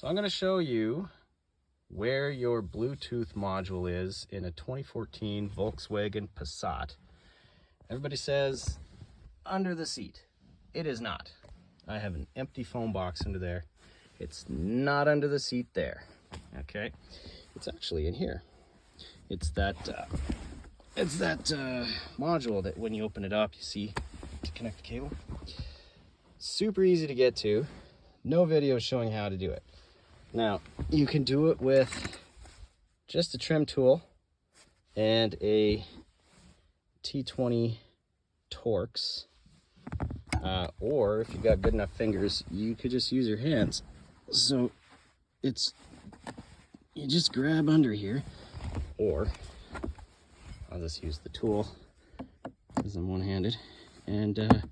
So I'm going to show you where your Bluetooth module is in a 2014 Volkswagen Passat. Everybody says under the seat. It is not. I have an empty phone box under there. It's not under the seat there. Okay, it's actually in here. It's that module that when you open it up, you see to connect the cable. Super easy to get to. No video showing how to do it. Now, you can do it with just a trim tool and a T20 Torx. Or if you've got good enough fingers, you could just use your hands. So you just grab under here, or I'll just use the tool because I'm one-handed, and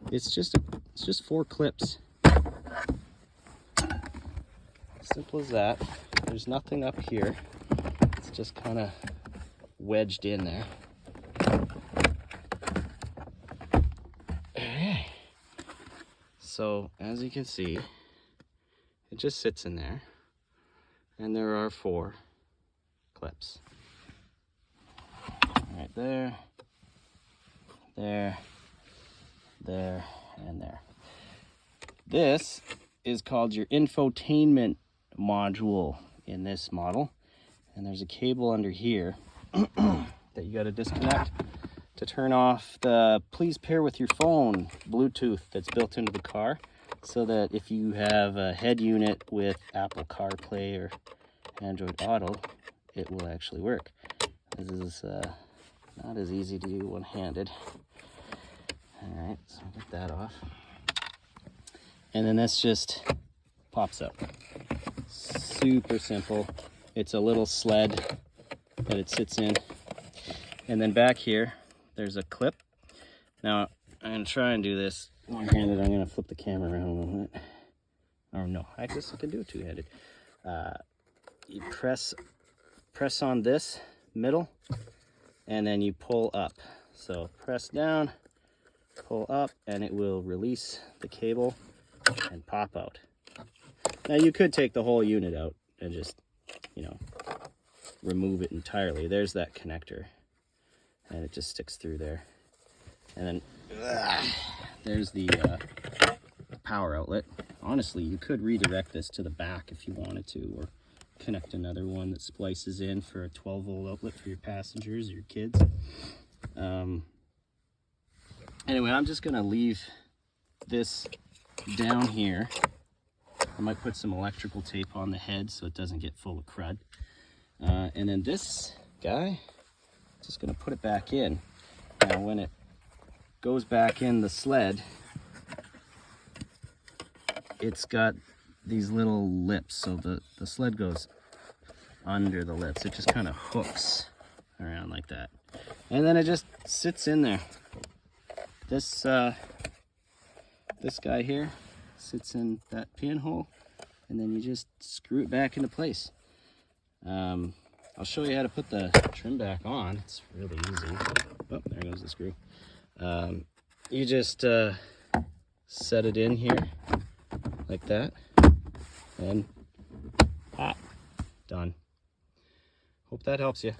it's just 4 clips. Simple as that. There's nothing up here. It's just kind of wedged in there. Okay. So as you can see, it just sits in there, and there are 4 clips. Right there, there, there, and there. This is called your infotainment module in this model, and there's a cable under here that you got to disconnect to turn off the please pair with your phone Bluetooth that's built into the car, so that if you have a head unit with Apple AirPlay or Android Auto, it will actually work. This is not as easy to do one-handed. All right, so I'll get that off. And then this just pops up. Super simple. It's a little sled that it sits in. And then back here, there's a clip. Now, I'm gonna try and do this one-handed. I'm gonna flip the camera around a little bit. Oh no, I guess I can do it two-handed. You press on this middle, and then you pull up. So press down, pull up, and it will release the cable and pop out. Now you could take the whole unit out and just, remove it entirely. There's that connector, and it just sticks through there. And then there's the power outlet. Honestly, you could redirect this to the back if you wanted to, or connect another one that splices in for a 12-volt outlet for your passengers or your kids. Anyway, I'm just gonna leave this down here. I might put some electrical tape on the head so it doesn't get full of crud. And then this guy, just gonna put it back in. Now when it goes back in the sled, it's got these little lips, so the sled goes under the lips. It just kind of hooks around like that, and then it just sits in there. This guy here sits in that pinhole, and then you just screw it back into place. I'll show you how to put the trim back on. It's really easy. Oh, there goes the screw. You just set it in here like that, and pop. Done. Hope that helps you.